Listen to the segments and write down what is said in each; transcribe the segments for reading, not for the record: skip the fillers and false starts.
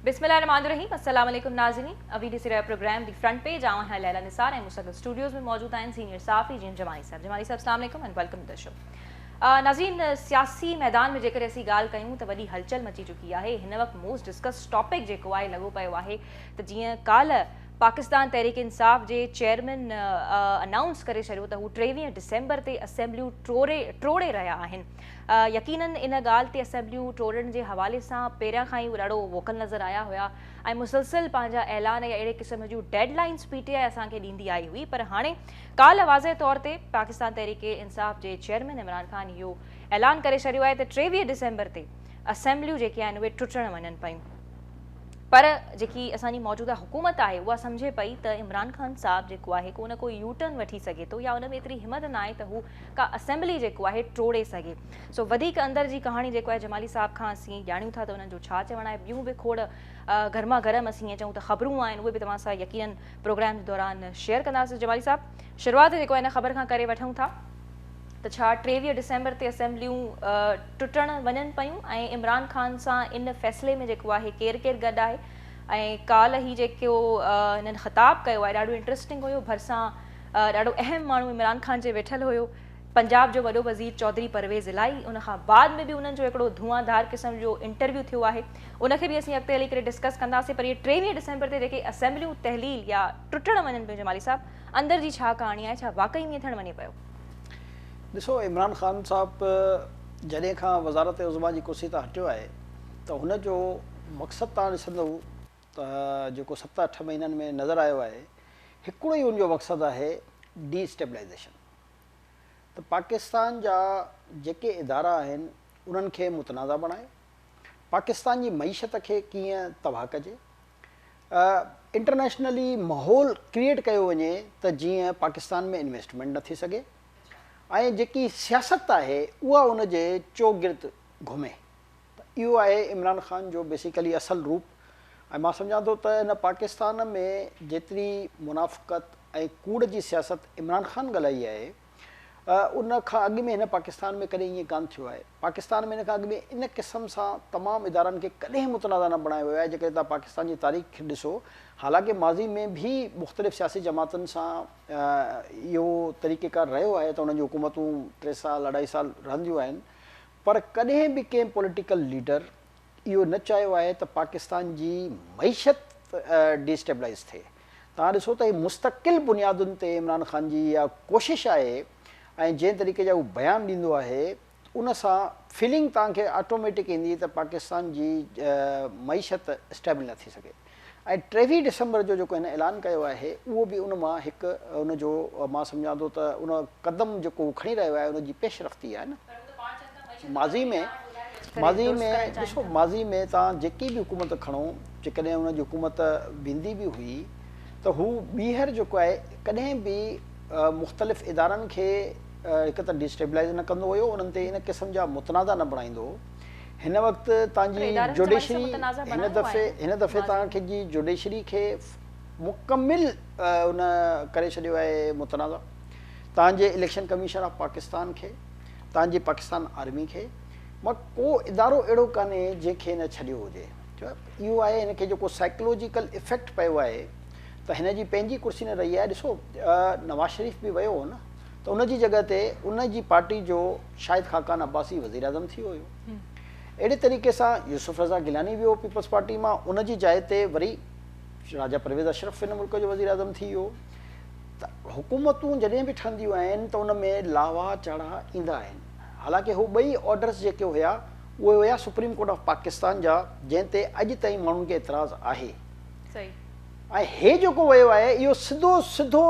बिस्मिल्लाहिर्रहमानिर्रहीम अस्सलाम वालेकुम नाज़रीन। अभी ॾिसी रहिया प्रोग्राम दी फ्रंट पेज आऊं हां लैला निसार ऐं मुस्तक़िल स्टूडियोज़ में मौजूद आहिनि सीनियर साफ़ी जीन जमाली साहब। जमाली साहब अस्सलाम वालेकुम and welcome to the show. नाज़रीन, सियासी मैदान में जेकर असीं ॻाल्हि कयूं त वॾी हलचल मची चुकी आहे। हिन वक़्तु मोस्ट डिस्कस टॉपिक जेको आहे लॻो पियो आहे त जीअं काल्ह पाकिस्तान तहरीक इंसाफ़ जे चेयरमैन अनाउंस करे छॾियो त हू 23 डिसेंबर ते असेंबलियूं टोड़े रहिया आहिनि। यकीनन इन ॻाल्हि ते असेंबलियूं टोड़ण जे हवाले सां पहिरियां खां ई ॾाढो वोकल नज़र आया हुआ ऐं मुसलसिल पंहिंजा ऐलान या अहिड़े क़िस्म जूं डेडलाइंस पीटीआई असांखे ॾींदी आई हुई। पर हाणे काल्ह वाज़े तौर ते पाकिस्तान तहरीक इंसाफ़ जे चेयरमैन इमरान ख़ान इहो ऐलान करे छॾियो आहे त 23 डिसेंबर ते असेंबलियूं जेके आहिनि उहे टुटण वञनि पियूं। पर जेकी असांजी मौजूदा हुकूमत आहे उहा सम्झे पई त इमरान ख़ान साहब जेको आहे को न कोई यू टर्न वठी सघे थो या उन में एतिरी हिमत न आहे त हू का असेंबली जेको आहे टोड़े सघे। सो वधीक अंदरि जी कहाणी जेको आहे जमाली साहब खां असीं ॼाणियूं था त उन्हनि जो छा चवणु आहे। ॿियूं बि खोड़ गरमा गरम असीं ईअं चऊं त ख़बरूं आहिनि उहे बि तव्हां सां यकीनन प्रोग्राम जे दौरान शेयर कंदासीं। जमाली साहब, शुरूआति जेको आहे हिन ख़बर खां करे वठूं था त छा 23 डिसेंबर ते असेंबलियूं टुटण वञनि पियूं ऐं इमरान ख़ान सां इन फ़ैसिले में जेको आहे केरु केरु गॾु आहे ऐं काल्ह ही जेको हिननि ख़िताबु कयो आहे ॾाढो इंट्रस्टिंग हुयो। भरिसां ॾाढो अहम माण्हू इमरान ख़ान जे वेठल हुयो, पंजाब जो वॾो वज़ीर चौधरी परवेज़ इलाही। उन खां बाद में बि उन्हनि जो हिकिड़ो धुआंधार क़िस्म जो इंटरव्यू थियो आहे, उनखे बि असीं अॻिते हली करे डिस्कस कंदासीं। पर इहे 23 डिसेंबर ते जेके असेंबलियूं तहलील या टुटण वञनि पियूं जमाली साहब, अंदरि जी छा कहाणी आहे, छा वाक़ई ईअं थियणु वञे पियो? ॾिसो, इमरान ख़ान साहिबु जॾहिं खां वज़ारत उज़मा जी कुर्सी तां हटियो आहे त हुनजो मक़सदु तव्हां ॾिसंदव त जेको 7-8 महीननि में नज़र आयो आहे, हिकिड़ो ई उनजो मक़सदु आहे डीस्टेबलाइज़ेशन। त पाकिस्तान जा जेके इदारा आहिनि उन्हनि खे मुतनाज़ा बणाए, पाकिस्तान जी मईशत खे कीअं तबाह कजे, इंटरनेशनली माहौल क्रिएट कयो वञे त जीअं पाकिस्तान में इन्वेस्टमेंट न थी सघे ऐं जेकी सियासत आहे उहा उन जे चौगिर्द घुमे। त इहो आहे इमरान ख़ान जो बेसिकली असल रूप। ऐं मां सम्झां थो त हिन पाकिस्तान में जेतिरी मुनाफ़क़त ऐं कूड़ जी सियासत इमरान ख़ान ॻाल्हाई आहे, उन खां अॻु में हिन पाकिस्तान में कॾहिं ईअं कान थियो आहे। पाकिस्तान में हिन खां अॻु में इन क़िस्म सां तमामु इदारनि खे कॾहिं मुतनाज़ा न बणायो वियो आहे। जेकॾहिं तव्हां पाकिस्तान जी तारीख़ खे ॾिसो, हालांकि माज़ी में बि मुख़्तलिफ़ सियासी जमातुनि सां इहो तरीक़ेकार रहियो आहे त उन्हनि जूं हुकूमतूं 3 साल 2.5 साल रहंदियूं आहिनि, पर कॾहिं बि कंहिं पॉलिटिकल लीडर इहो न चाहियो आहे त पाकिस्तान जी मईशत डिस्टेबलाइज़ थिए। तव्हां ॾिसो त मुस्तक़िल बुनियादुनि ते इमरान ख़ान जी इहा कोशिशि आहे ऐं जंहिं तरीक़े जा उहो बयानु ॾींदो आहे उन सां फीलिंग तव्हांखे ऑटोमेटिक ईंदी त पाकिस्तान जी मईशत स्टेबल न थी सघे। ऐं 23 डिसेंबर जो जेको हिन ऐलान कयो आहे उहो बि उन मां हिकु उनजो मां सम्झां थो त उन क़दम जेको खणी रहियो आहे उनजी पेशरफ़्ती आहे न। माज़ी में ॾिसो, माज़ी में तव्हां जेकी बि हुकूमत खणो, जेकॾहिं उनजी हुकूमत वेंदी बि हुई त हू ॿीहर जेको आहे कॾहिं बि मुख़्तलिफ़ इदारनि खे हिकु त डिस्टेबलाइज़ न कंदो हुयो, उन्हनि ते इन क़िस्म जा मुतनाज़ा न बणाईंदो। हिन वक़्तु तव्हांजी जुडिशरी हिन दफ़े तव्हांखे जी जुडिशरी खे मुकमिल उन करे छॾियो आहे मुतनाज़ा। तव्हांजे इलेक्शन कमीशन ऑफ पाकिस्तान खे, तव्हांजी पाकिस्तान आर्मी खे, मां को इदारो अहिड़ो कान्हे जंहिंखे न छॾियो हुजे। इहो आहे हिनखे जेको साइकोलॉजिकल इफेक्ट पियो आहे त हिन जी पंहिंजी कुर्सी न रही आहे। ॾिसो, नवाज़ शरीफ़ बि वियो हो न, त उनजी जॻह ते उनजी पार्टी जो शाहिद ख़ाक़ान अब्बासी वज़ीर आज़म थी वियो। अहिड़े तरीक़े सां यूसुफ रज़ा गिलानी वियो पीपल्स पार्टी मां, उनजी जाइ ते वरी राजा परवेज़ अशरफ हिन मुल्क जो वज़ीर आज़म थी वियो। त हुकूमतूं जॾहिं बि ठहंदियूं आहिनि त उन में लावा चढ़ा ईंदा आहिनि। हालांकि हू ॿई ऑर्डर्स जेके हुया उहे हुया सुप्रीम कोर्ट ऑफ पाकिस्तान जा, जंहिं ते अॼु ताईं माण्हुनि खे एतिराज़ आहे। ऐं हे जेको वियो आहे इहो सिधो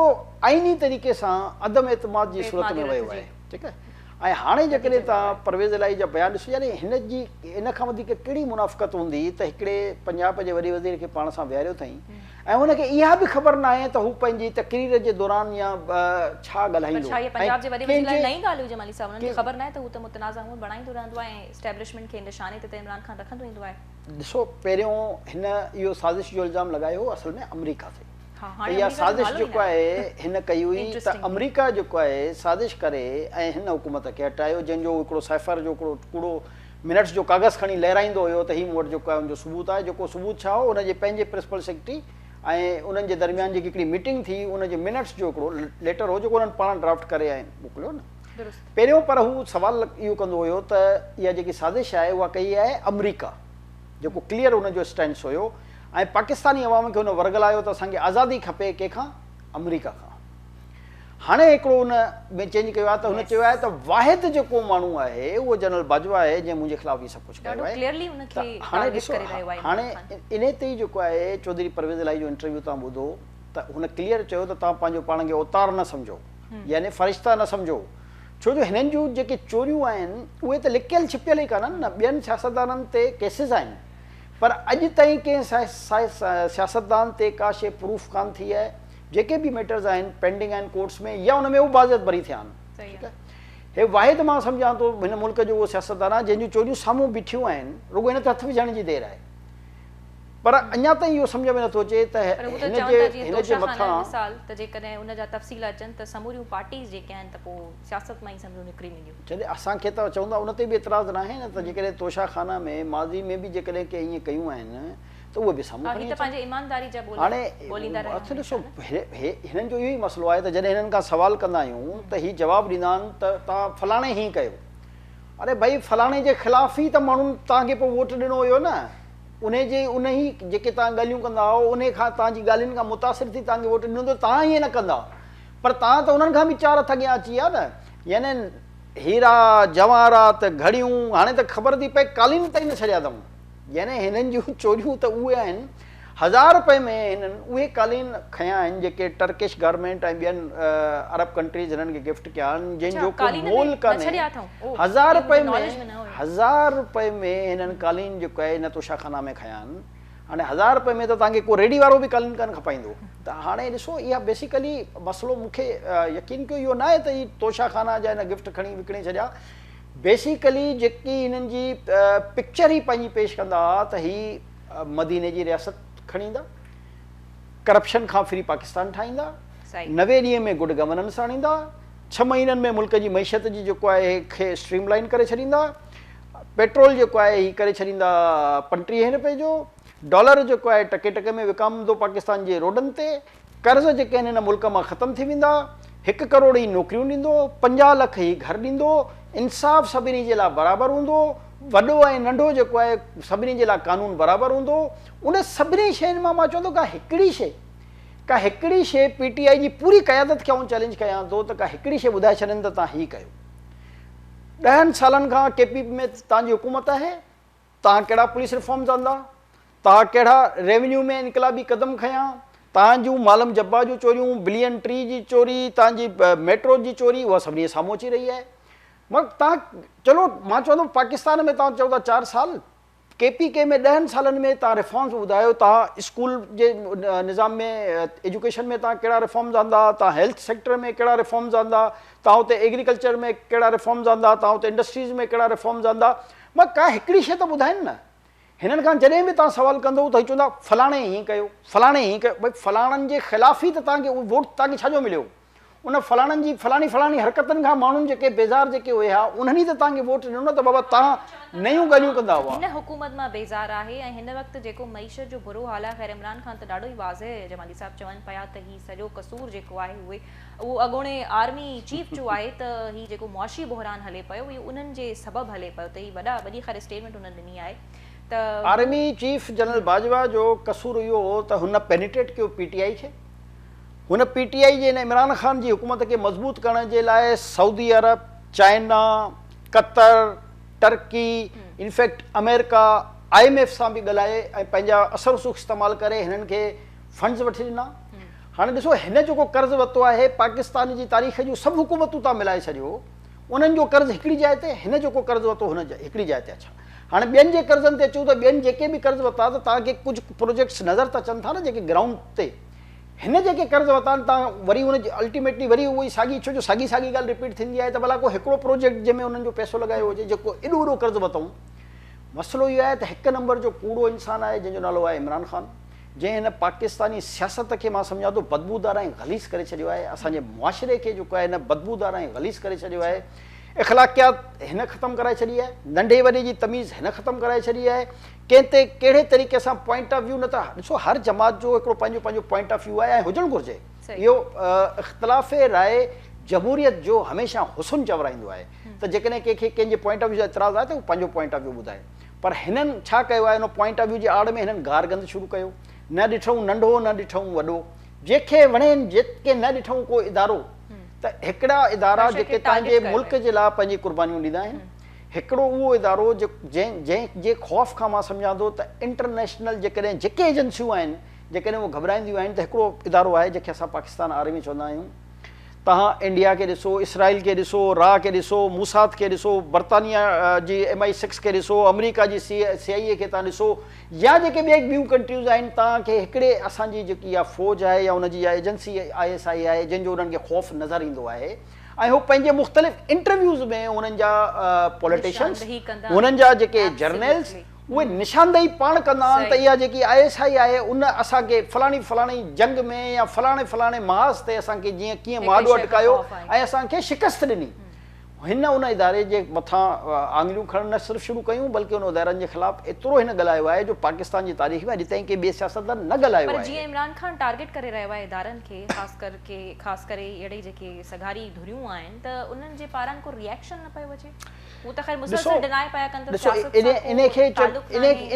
आइनी तरीक़े सां अदम एतमाद जी सूरत में वियो आहे। ठीकु आहे। ऐं हाणे जेकॾहिं तव्हां परवेज़ इलाही जा बयान ॾिसो, यानी इन खां वधीक कहिड़ी मुनाफ़क़त हूंदी त हिकिड़े पंजाब जे वॾे वज़ीर खे पाण सां विहारियो अथई ऐं हुनखे इहा बि ख़बर न आहे त हू पंहिंजी तक़रीर जे दौरान या छा ॻाल्हाईंदो। पंजाब जे वॾे वज़ीर लाइ नई ॻाल्हि हुई जमाली साहब, उन्हनि खे ख़बर न आहे त हू त मुतनाज़ा हूअं बणाईंदो रहंदो आहे ऐं एस्टेब्लिशमेंट खे निशाने ते इमरान ख़ान रखंदो ईंदो आहे। ॾिसो, पहिरियों हिन इहो साज़िश जो इल्ज़ाम लॻायो हो असल में अमेरिका ते। इहा साज़िश जेको आहे हिन कई हुई त अमेरिका जेको आहे साज़िश करे ऐं हिन हुकूमत खे हटायो, जंहिंजो हिकिड़ो सैफर जो हिकिड़ो टुकड़ो मिनट्स जो कागज़ खणी लहराईंदो हुयो त हीउ मूं वटि जेको आहे उनजो सबूत आहे। जेको सबूत छा हो, उनजे पंहिंजे प्रिंसिपल सेक्रेटरी ऐं उन्हनि जे दरमियान जेकी हिकिड़ी मीटिंग थी उनजे मिनट्स जो हिकिड़ो लेटर हो जेको उन्हनि पाण ड्राफ्ट करे ऐं मोकिलियो न। पहिरियों पर हू सवाल इहो कंदो हुयो त इहा जेकी साज़िश आहे उहा कई आहे अमरीका, जेको क्लियर हुनजो स्टैंड हुयो, ऐं पाकिस्तानी अवाम खे हुन वर्गलायो त असांखे आज़ादी खपे कंहिंखां, अमरीका खां। हाणे हिकिड़ो हुन में चेंज कयो आहे त हुन चयो आहे त वाहिद जेको माण्हू आहे उहो जनरल बाजवा आहे जंहिं मुंहिंजे ख़िलाफ़ इहो सभु कुझु कयो आहे। हाणे ॾिसो, हाणे इन ते ई जेको आहे चौधरी परवेज़ इलाही जो इंटरव्यू तव्हां ॿुधो त हुन क्लियर चयो त तव्हां पंहिंजो पाण खे अवतार न सम्झो, यानी फ़रिश्ता न सम्झो, छो जो हिननि जूं जेके चोरियूं आहिनि उहे त लिकियल छिपियल ई कान्हनि न, ॿियनि सियासतदाननि ते केसिस आहिनि, पर अॼु ताईं कंहिं सियासतदान ते का शइ प्रूफ कान थी आहे। जेके बि मैटर्स आहिनि पेंडिंग आहिनि कोर्ट्स में या उन में उहो बाज़त भरी थिया आहिनि। ठीकु आहे, हे वाहिद मां सम्झां थो हिन मुल्क जो उहो सियासतदान आहे जंहिंजूं चोरियूं साम्हूं बीठियूं आहिनि, रुॻो हिन ते हथु विझण जी देरि आहे। पर अञा ताईं इहो सम्झ में नथो अचे त हिन जे मथां त जेकॾहिं उन जा तफ़सील अचनि त समूरियूं पार्टीज़ जेके आहिनि त पोइ सियासत मां ई सम्झो निकिरी वेंदियूं। जॾहिं असांखे त चवंदा उन ते बि एतिराज़ न आहे न त जेकॾहिं तोशाखाना में माज़ी में बि जेकॾहिं के ईअं कयूं आहिनि त उहे बि साम्हूं खणी अचनि। हाणे ॾिसो, हिननि जो इहो ई मसइलो आहे त जॾहिं हिननि खां सवाल कंदा आहियूं त हीउ जवाबु ॾींदा आहिनि त तव्हां फलाणे हीअं कयो। अरे भई फलाणे जे ख़िलाफ़ ई त माण्हुनि तव्हांखे पोइ वोट ॾिनो हुयो न, उन ई जेके तव्हां ॻाल्हियूं कंदा हुओ उन खां तव्हांजी ॻाल्हियुनि खां मुतासिर थी तव्हांखे वोट ॾिनो, त तव्हां ईअं न कंदा, पर तव्हां त उन्हनि खां बि 4 हथ अॻियां अची विया न। यानी हीरा जवाहरात घड़ियूं हाणे त ख़बर थी पए कालीन ताईं न छॾिया अथऊं। यानी हिननि जूं चोरियूं त उहे आहिनि, 1000 रुपए में हिननि उहे कालीन खया आहिनि जेके टर्किश गवर्नमेंट ऐं ॿियनि अरब कंट्रीज़ हिननि खे गिफ्ट कया आहिनि, जंहिंजो को मोल कान्हे। 1000 रुपए में हिननि कालीन जेको आहे हिन तोशाखाना में खया आहिनि। हाणे 1000 रुपए में त तव्हांखे को रेडी वारो बि कालीन कान खपाईंदो। त हाणे ॾिसो, इहा बेसिकली मसइलो मूंखे यकीन कयो इहो न आहे त हीअ तोशाखाना जा हिन गिफ्ट खणी विकिणे छॾिया। बेसिकली जेकी हिननि जी पिक्चर ई पंहिंजी पेश कंदा त हीअ मदीने जी रियासत खणी ईंदा, करप्शन खां फ्री पाकिस्तान ठाहींदा, 90 ॾींहं में गुड गवर्नेंस आणींदा, 6 महीननि में मुल्क जी मैशत जी जेको आहे खे स्ट्रीमलाइन करे छॾींदा, पेट्रोल जेको आहे हीअ करे छॾींदा 35 रुपए जो, डॉलर जेको आहे टके टके में विकामंदो पाकिस्तान जे रोडनि ते, कर्ज़ जेके आहिनि हिन मुल्क मां ख़तमु थी वेंदा, 1 करोड़ ई नौकरियूं ॾींदो, 50 लख ई घर ॾींदो, इंसाफ़ सभिनी जे लाइ बराबरि हूंदो, वॾो ऐं नंढो जेको आहे सभिनी जे लाइ कानून बराबरि हूंदो। उन सभिनी शयुनि मां चवंदो का हिकिड़ी शइ PTI जी पूरी क़यादत खे आउं चैलेंज कयां थो त का हिकिड़ी शइ ॿुधाए छॾनि त तव्हां हीअ कयो। 10 सालनि खां KP में तव्हांजी हुकूमत आहे, तव्हां कहिड़ा पुलिस रिफॉर्म्स आंदा, तव्हां कहिड़ा रेवेन्यू में इनकलाबी क़दम खयां, तव्हांजूं मालम जब्बा जूं चोरियूं, बिलियन ट्री जी चोरी, तव्हांजी मेट्रो जी चोरी, उहा सभिनी साम्हूं अची रही आहे। मगर तव्हां चलो मां चवंदो पाकिस्तान में तव्हां चओ था 4 साल, KPK में 10 सालनि में तव्हां रिफॉर्म्स ॿुधायो, तव्हां स्कूल जे निज़ाम में एजुकेशन में तव्हां कहिड़ा रिफॉर्म्स आंदा, तव्हां हेल्थ सेक्टर में कहिड़ा रिफॉर्म्स आंदा, तव्हां हुते एग्रीकल्चर में कहिड़ा रिफॉर्म्स आंदा, तव्हां हुते इंडस्ट्रीज़ में कहिड़ा रिफॉर्म्स आंदा, मगर का हिकिड़ी शइ त ॿुधाइनि न। हिननि खां जॾहिं बि तव्हां सवाल कंदो त चवंदा फलाणे हीअं कयो, फलाणे हीअं कयो। भई फलाणनि जे ख़िलाफ़ ई त तव्हांखे वोट तव्हांखे छाजो मिलियो? उन फलाणनि जी फलाणी हरकतनि खां माण्हुनि जेके बेज़ार जेके हुया उन्हनि त तव्हांखे वोट ॾिनो न, त बाबा तव्हां नयूं ॻाल्हियूं कंदा हुआ। हिन हुकूमत मां बेज़ार आहे ऐं हिन वक़्तु जेको मईशत जो बुरो हाल आहे, ख़ैर इमरान ख़ान त ॾाढो ई वाज़े जमाली साहब चवनि पिया त हीउ सॼो कसूर जेको आहे उहो अॻोणे आर्मी चीफ जो आहे, त हीउ जेको मुआशी बहरान हले पियो इहो उन्हनि जे सबबु हले पियो, त हीउ वॾी ख़ैर स्टेटमेंट उन्हनि ॾिनी आहे। त आर्मी चीफ जनरल बाजवा जो कसूर इहो हो त हुन पेनिट्रेट कयो PTI खे। हुन PTI जे हिन इमरान ख़ान जी हुकूमत खे मज़बूत करण जे लाइ Saudi Arab, China, Qatar, Turkey, in fact America, IMF सां बि ॻाल्हाए ऐं पंहिंजा असर रसूख़ इस्तेमालु करे हिननि खे फंड्स वठी ॾिना। हाणे ॾिसो, हिन जेको कर्ज़ु वरितो आहे पाकिस्तान जी तारीख़ जूं सभु हुकूमतूं तव्हां मिलाए छॾियो, उन्हनि जो कर्ज़ु हिकिड़ी जाइ ते, हिन जेको कर्ज़ु वरितो हुन हिकिड़ी जाइ ते। अच्छा, हाणे ॿियनि जे कर्ज़नि ते अचूं त ॿियनि जेके बि कर्ज़ु वरिता त तव्हांखे कुझु प्रोजेक्ट्स नज़र त अचनि था न जेके ग्राउंड ते। हिन जेके कर्ज़ वरिता आहिनि तव्हां वरी हुनजी अल्टीमेटली वरी उहो ई साॻी, छो जो साॻी ॻाल्हि रिपीट थींदी आहे त भला को हिकिड़ो प्रोजेक्ट जंहिंमें उन्हनि जो पैसो लॻायो हुजे जेको एॾो वॾो कर्ज़ु वरितऊं। मसइलो इहो आहे त 1 नंबर जो कूड़ो इंसानु आहे जंहिंजो नालो आहे इमरान ख़ान, जंहिं हिन पाकिस्तानी सियासत खे मां सम्झां थो बदबूदार ऐं ग़लीज़ करे छॾियो आहे, असांजे मुआशिरे खे जेको आहे हिन बदबूदार ऐं ग़लीज़ करे छॾियो आहे। इख़लाक़ियात हिन ख़तमु कराए छॾी आहे, नंढे वॾे जी तमीज़ हिन ख़तमु कराए छॾी आहे, कंहिं ते कहिड़े तरीक़े सां पॉइंट ऑफ व्यू नथा ॾिसो, हर जमात जो हिकिड़ो पंहिंजो पंहिंजो पॉइंट ऑफ व्यू आहे ऐं हुजणु घुरिजे। इहो इख़्तिलाफ़ राय जमहूरियत जो हमेशह हुस्न चवराईंदो आहे त जेकॾहिं कंहिंखे कंहिंजे पॉइंट ऑफ व्यू जो एतिराज़ आहे त उहो पंहिंजो पॉइंट ऑफ व्यू ॿुधाए, पर हिननि छा कयो आहे, हुन पॉइंट ऑफ व्यू जी आड़ में हिननि गार गंद शुरू कयो, न ॾिठऊं नंढो न ॾिठऊं वॾो, जंहिंखे वणेनि जेके न ॾिठऊं को इदारो, त हिकिड़ा इदारा जेके तव्हांजे मुल्क जे लाइ पंहिंजी कुर्बानियूं ॾींदा आहिनि, हिकिड़ो उहो इदारो जंहिं ख़ौफ़ खां मां सम्झां थो त इंटरनेशनल जेकॾहिं जेके एजेंसियूं आहिनि जेकॾहिं उहे घबराईंदियूं आहिनि, त हिकिड़ो इदारो आहे जंहिंखे असां पाकिस्तान आर्मी चवंदा आहियूं। तव्हां इंडिया खे ॾिसो, इसराइल खे ॾिसो, रा खे ॾिसो, मूसाद खे ॾिसो, बर्तानिया जी MI6 खे ॾिसो, अमेरिका जी CIA खे तव्हां ॾिसो, या जेके ॿियूं कंट्रीज़ आहिनि, तव्हांखे हिकिड़े असांजी जेकी इहा फ़ौज आहे या हुनजी इहा एजेंसी ISI आहे जंहिंजो उन्हनि खे ख़ौफ़ नज़र ईंदो आहे, ऐं हू पंहिंजे मुख़्तलिफ़ इंटरव्यूज़ में उन्हनि जा पॉलिटिशियंस, उन्हनि जा जेके जर्नल्स, उहे निशानदेही पाण कंदा आहिनि त इहा जेकी ISI आहे उन असांखे फलाणी फलाणी जंग में या फलाणे फलाणे महाज़ ते असांखे जीअं कीअं माॾो अटकायो ऐं असांखे शिकस्त ॾिनी। हिन उन इदारे जे मथां आङिरियूं खणणु न सिर्फ़ु शुरू कयूं, बल्कि उन इदारनि जे ख़िलाफ़ एतिरो हिन ॻाल्हायो आहे जो पाकिस्तान जी तारीख़ में अॼु ताईं के ॿिए सियासतदान न ॻाल्हायो आहे। जीअं इमरान खान टारगेट करे रहियो आहे इदारनि खे, ख़ासि करे अहिड़े जेके सगारी धुरियूं आहिनि, त उन्हनि जे पारां को रिएक्शन न पियो अचे? वो त ख़ैर मुसलसल डिनाय पिया कनि त सियासत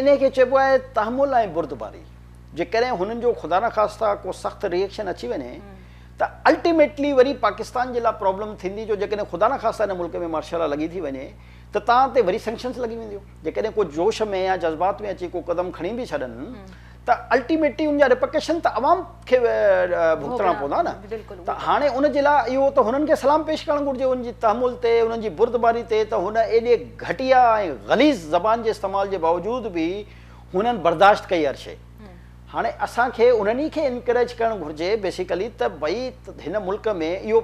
इनखे चइबो आहे तहमुल ऐं बुर्दबारी। जेकॾहिं हुननि जो ख़ुदा न ख़ास्ता को सख़्तु रिएक्शन अची वञे त अल्टीमेटली वरी पाकिस्तान जे लाइ प्रॉब्लम थींदी, जो जेकॾहिं ख़ुदा न ख़ास्ता हिन मुल्क में मार्शल लॻी थी वञे त तव्हां ते वरी सैंक्शन्स लॻी वेंदियूं। जेकॾहिं को जोश में या जज़्बात में अची को क़दम खणी बि छॾनि त अल्टीमेटली उनजा रिपरकशन त अवाम खे भुगतना पवंदा न। त हाणे उन जे लाइ इहो त हुननि खे सलाम पेश करणु घुरिजे उनजी तहमुल ते, उन्हनि जी बुर्दबारी ते, त हुन एॾे घटिया ऐं ग़लीज़ ज़बान जे इस्तेमाल जे बावजूदि बि हुननि बर्दाश्त कई हर शइ। हाणे असांखे उन्हनि खे इनकरेज करणु घुरिजे बेसिकली त भई हिन मुल्क में इहो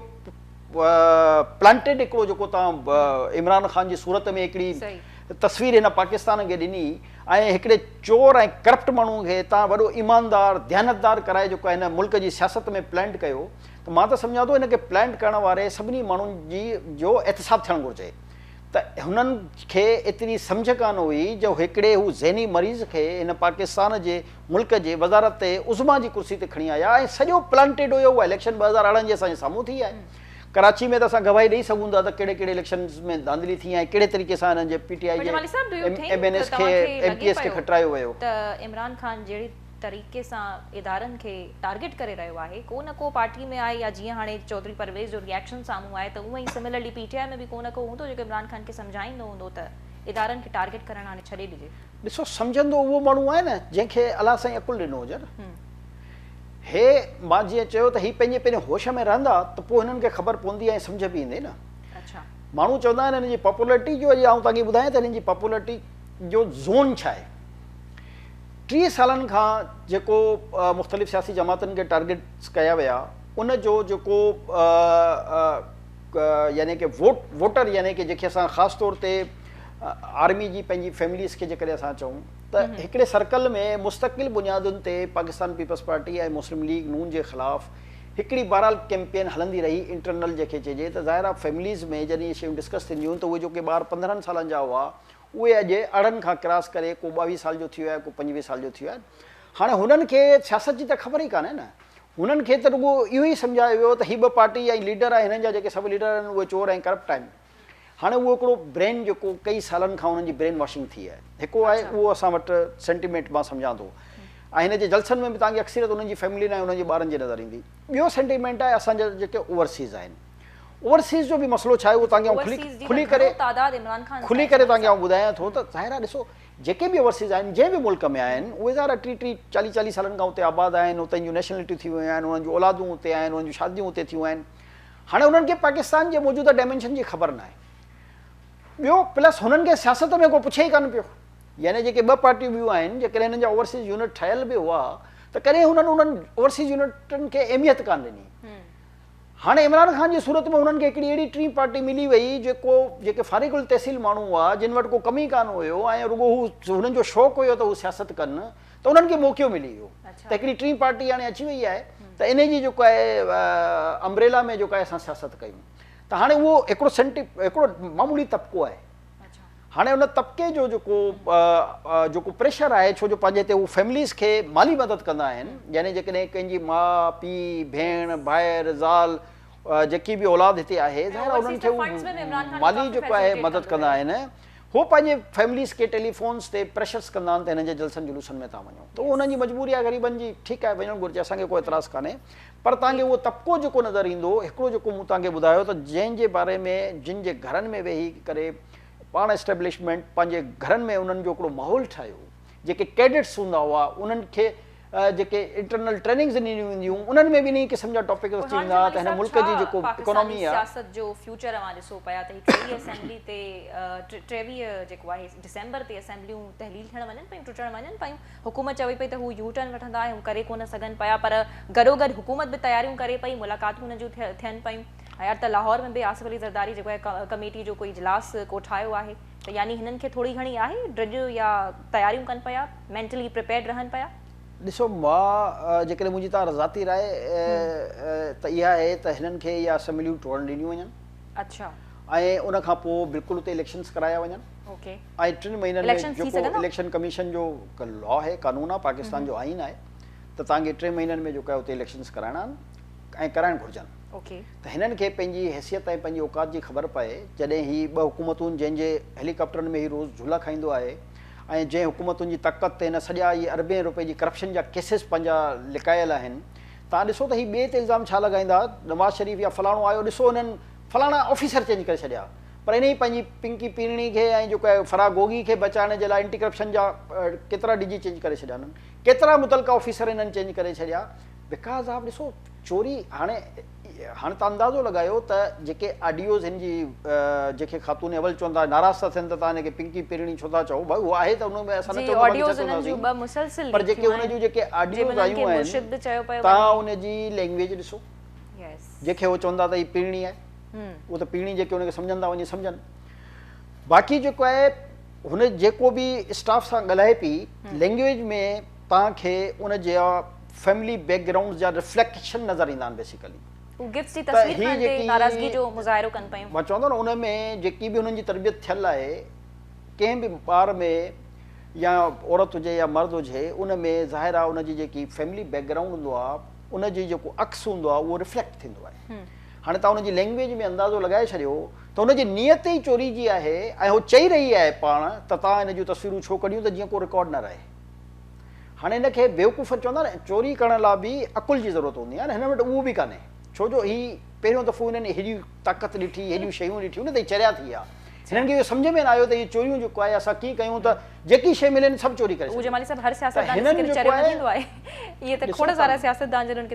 प्लांटेड हिकिड़ो जेको तव्हां इमरान ख़ान जी सूरत में हिकिड़ी तस्वीर हिन पाकिस्तान खे ॾिनी ऐं हिकिड़े चोर ऐं करप्ट माण्हू खे तव्हां वॾो ईमानदार ध्यानतदार कराए जेको आहे हिन मुल्क जी सियासत में प्लांट कयो, त मां त सम्झां थो हिनखे प्लांट करण वारे सभिनी माण्हुनि जी जो एहतिसाब थियणु घुरिजे। त हुननि खे एतिरी सम्झ कान हुई जो हिकिड़े हू ज़हनी मरीज़ खे हिन पाकिस्तान जे मुल्क जे वज़ारत उज़मा जी कुर्सी ते खणी आया ऐं सॼो प्लांटेड हुयो। उहा इलेक्शन 2018 जे असांजे साम्हूं थी आहे। कराची में त असां गवाही ॾेई सघूं था त कहिड़े कहिड़े इलेक्शन्स में धांधली थी ऐं कहिड़े तरीक़े सां हिननि जे PTI जे MNS खे MPS खे खटायो वियो। त इमरान खान जहिड़ी तरीक़े सां इदारनि खे टारगेट करे रहियो आहे, को न को पार्टी में आहे, या जीअं हाणे चौधरी परवेज़ जो रिएक्शन साम्हूं आहे, त उअं ई सिमिलरली PTI में बि को न को हूंदो जेको इमरान खान खे सम्झाईंदो हूंदो त इदारनि खे टारगेट करणु हाणे छॾे ॾिजे। ॾिसो, सम्झंदो उहो माण्हू आहे न जंहिंखे अलाह साईं अकुलु ॾिनो हुजे न। हे मां जीअं चयो त ही पंहिंजे होश में रहंदा त पोइ हिननि खे ख़बर पवंदी ऐं सम्झ बि ईंदी न। माण्हू चवंदा आहिनि हिन जी पॉपुलरिटी जो, अॼु आउं तव्हांखे ॿुधायां त हिननि जी पॉपुलरिटी जो ज़ोन छा आहे। 30 सालनि खां जेको मुख़्तलिफ़ सियासी जमातनि खे टारगेट्स कया विया, उन जो जेको यानी कि वोटर यानी कि जेके असां ख़ासि तौर ते आर्मी जी पंहिंजी फैमिलीज़ खे जेकॾहिं असां चऊं त हिकिड़े सर्कल में मुस्तक़िल बुनियादुनि ते पाकिस्तान पीपल्स पार्टी ऐं मुस्लिम लीग नून जे ख़िलाफ़ हिकिड़ी बहरहाल कैंपेन हलंदी रही इंटरनल जंहिंखे चइजे। त ज़ाहिर आहे फैमिलीज़ में जॾहिं शयूं डिस्कस थींदियूं त उहे जेके ॿार 15 सालनि जा हुआ उहे अॼु 8 खां क्रॉस करे को 22 साल जो थी वियो आहे, को 25 साल जो थी वियो आहे। हाणे हुननि खे सियासत जी त ख़बर ई कान्हे न। हुननि खे त रुॻो इहो ई सम्झायो वियो त ही ॿ पार्टी ऐं लीडर आहे, हिननि जा जेके सभु लीडर आहिनि उहे चोर ऐं करप्ट आहिनि। हाणे उहो हिकिड़ो ब्रेन जेको कई सालनि खां हुननि जी ब्रेन वॉशिंग थी आहे, हिकिड़ो आहे उहो असां वटि सेंटिमेंट मां सम्झां थो। ऐं हिन जे जलसनि में बि तव्हांखे अक्सरियत हुननि जी फैमिली ऐं हुननि जे ॿारनि जी नज़र ईंदी। ॿियो सेंटिमेंट आहे असांजा जेके ओवरसीज़ आहिनि। ओवरसीज़ जो बि मसइलो छा आहे उहो तव्हांखे खुली करे तव्हांखे आउं ॿुधायां थो। त ज़ाहिर आहे ॾिसो, जेके बि ओवरसीज़ आहिनि जंहिं बि मुल्क में आहिनि उहे ज़ाहिर 30-40 सालनि खां उते आबाद आहिनि, उतां जूं नेशनलिटियूं थी वियूं आहिनि, उन्हनि जूं औलादूं उते आहिनि, उन्हनि जूं शादियूं उते थियूं आहिनि। हाणे उन्हनि खे पाकिस्तान जे मौजूदा डायमेंशन जी ख़बर न आहे। ॿियो प्लस हुननि खे सियासत में को पुछे ई कान पियो। यानी जेके 2 पार्टियूं ॿियूं आहिनि, जेकॾहिं हिननि जा ओवरसीज़ यूनिट ठहियल बि हुआ त कॾहिं हुननि उन्हनि ओवरसीज़ यूनिटनि खे अहमियत कान ॾिनी। हाणे इमरान ख़ान जी सूरत में हुननि खे हिकिड़ी अहिड़ी टीं पार्टी मिली वई जेके फ़ारिग़ुल तहसील माण्हू हुआ, जिन वटि को कमी कान हुयो ऐं रुॻो हुननि जो शौक़ु हुयो त हू सियासत कनि, त उन्हनि खे मौक़ो मिली वियो। त हिकिड़ी टीं पार्टी हाणे अची वई आहे त इन जी जेको आहे अम्ब्रेला में जेको आहे असां सियासत कयूं। त हाणे उहो हिकिड़ो मामूली तबिको आहे। हाणे उन तबिके जो जेको प्रेशर आहे, छो जो पंहिंजे हिते उहे फैमिलीज़ खे माली मदद कंदा आहिनि, यानी जेकॾहिं कंहिंजी माउ पीउ भेण भाइर ज़ाल जेकी बि औलाद हिते आहे, ज़ाहिर आहे उन्हनि खे उहे माली जेको आहे मदद कंदा आहिनि। हो पंहिंजे फैमिलीज़ खे टेलीफोन्स ते प्रेशर्स कंदा आहिनि त हिननि जे जलसनि जुलूसनि में था वञूं, त उहो उन्हनि जी मजबूरी आहे ग़रीबनि जी, ठीकु आहे वञणु घुरिजे, असांखे कोई एतिराज़ु कान्हे। पर तव्हांखे उहो तबिको जेको नज़र ईंदो, हिकिड़ो जेको मूं तव्हांखे ॿुधायो त जंहिंजे बारे में जिन जे घरनि में वेही करे पाण एस्टेब्लिशमेंट पंहिंजे घरनि में उन्हनि जो हिकिड़ो माहौल ठाहियो, जेके कैडेट्स हूंदा हुआ उन्हनि खे जेके इंटरनल ट्रेनिंग्स ॾिनियूं वेंदियूं, उन्हनि में बि इन क़िस्म जा टॉपिक अची वेंदा त हिन मुल्क जी जेको इकोनॉमी आहे, सियासत जो फ्यूचर अवां ॾिसो पिया त 23 असेंबली ते 23 जेको आहे डिसेंबर ते असेंबलियूं तहलील थियण वञनि पियूं, टुटण वञनि पियूं। हुकूमत चवे पई त हू यू टर्न वठंदा ऐं करे कोन सघनि पिया, पर गॾोगॾु हुकूमत बि तयारियूं करे पई, मुलाक़ातूं हुन जूं थियनि पियूं। यार त लाहौर में बि आसिफ अली ज़रदारी जेको आहे कमेटी जो कोई इजलास कोठायो आहे, त यानी हिननि खे थोरी घणी आहे ड्रिज या तयारियूं कनि पिया, मेंटली प्रिपेयर्ड रहनि पिया। ॾिसो मां जेकॾहिं मुंहिंजी तव्हां ज़ाती राय त इहा आहे त हिननि खे इहा असेंबलियूं टोड़ण ॾिनियूं वञनि। अच्छा। ऐं उन खां पोइ बिल्कुलु उते इलेक्शन्स कराया वञनि। ओके। ऐं 3 महीननि में जेको इलेक्शन कमीशन जो लॉ आहे, कानून आहे, पाकिस्तान जो आइन आहे, त तव्हांखे 3 महीननि में जेको आहे उते इलेक्शन्स कराइणा आहिनि ऐं कराइणु घुरिजनि। ओके। त हिननि खे पंहिंजी हैसियत ऐं पंहिंजी औकात जी ख़बर पए, जॾहिं ही 2 हुकूमतूं जंहिंजे हेलीकॉप्टरनि में ही रोज़ झूला खाईंदो आहे ऐं जंहिं हुकूमतुनि जी ताक़त ते हिन सॼा इहे अरबें रुपए जी करप्शन जा केसिस पंहिंजा लिकायल आहिनि। तव्हां ॾिसो त ही ॿिए ते इल्ज़ाम छा लॻाईंदा, नवाज़ शरीफ़ या फलाणो आयो, ॾिसो हिननि फलाणा ऑफिसर चेंज करे छॾिया, पर इन ई पंहिंजी पिंकी पीरणी खे ऐं जेको आहे फराह गोगी खे बचाइण जे लाइ एंटी करप्शन जा केतिरा डीजी चेंज करे छॾिया हुननि, केतिरा मुतलका ऑफिसर हिननि चेंज करे छॾिया। बिकॉज़ ऑफ ॾिसो चोरी हाणे तव्हां अंदाज़ो लॻायो त जेके ऑडियोज़ हिन जी जेके ख़ातून अवल चवंदा नाराज़ था थियनि त तव्हां हिनखे पिंकी पीरणी छो था चओ, भाई उहो आहे त उन में असां न चवंदासीं, पर जेके हुनजूं जेके ऑडियोज़ आयूं आहिनि तव्हां हुनजी लैंग्वेज ॾिसो, जेके उहो चवंदा त हीअ पीरणी आहे, उहो त पीरणी जेके हुनखे सम्झंदा वञी सम्झनि। बाक़ी जेको आहे हुन जेको बि स्टाफ सां ॻाल्हाए पई लैंग्वेज में तव्हांखे उन जा फैमिली बैकग्राउंड जा रिफ्लेक्शन नज़र ईंदा आहिनि। बेसिकली मां चवंदो न उन में जेकी बि हुननि जी तरबियत थियल आहे, कंहिं बि ॿार में या औरत हुजे या मर्द हुजे, उन में ज़ाहिर आहे उनजी जेकी फैमिली बैकग्राउंड हूंदो आहे, उनजी जेको अक्स हूंदो आहे उहो रिफ्लेक्ट थींदो आहे। हाणे तव्हां हुनजी लैंग्वेज में अंदाज़ो लॻाए छॾियो त हुनजी नियत ई चोरी जी आहे ऐं हू चई रही आहे पाण त तव्हां हिन जूं तस्वीरूं छो कढियूं त जीअं को रिकॉर्ड न रहे। हाणे हिनखे बेवकूफ़ चवंदा न, चोरी करण लाइ बि अकुल जी ज़रूरत हूंदी आहे न, हिन वटि उहो बि कान्हे, छो जो ही पहिरियों दफ़ो हिननि हेॾियूं ताक़त ॾिठी, हेॾियूं शयूं ॾिठियूं न त चरिया थी विया। हिननि खे इहो सम्झ में न आयो त इहे चोरियूं जेको आहे असां कीअं कयूं त जेकी शइ मिले सभु चोरी करे।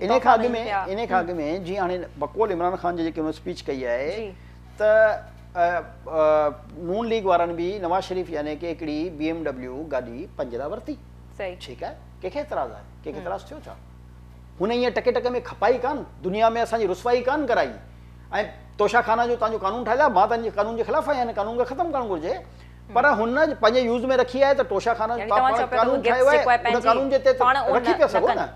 इन खां अॻु में जीअं हाणे बकौल इमरान ख़ान जे जेके हुन स्पीच कई आहे त नून लीग वारनि बि नवाज़ शरीफ़ यानी की हिकिड़ी BMW गाॾी पंहिंजे लाइ वरिती, ठीकु आहे, कंहिंखे एतिराज़ आहे, कंहिंखे एतिराज़ थियो छा? हुन ईअं टके टके में खपाई कान, दुनिया में असांजी रुसवाई कान कराई ऐं तोशाखाना जो तव्हांजो कानून ठाहिया, मां तव्हांजे कानून जे ख़िलाफ़ आहियां, कानून खे ख़तमु करणु घुरिजे, पर हुन पंहिंजे यूज़ में रखी आहे त तोशाखाना कानून ठाहियो आहे, उन कानून जे ते रखी पिया सघो न।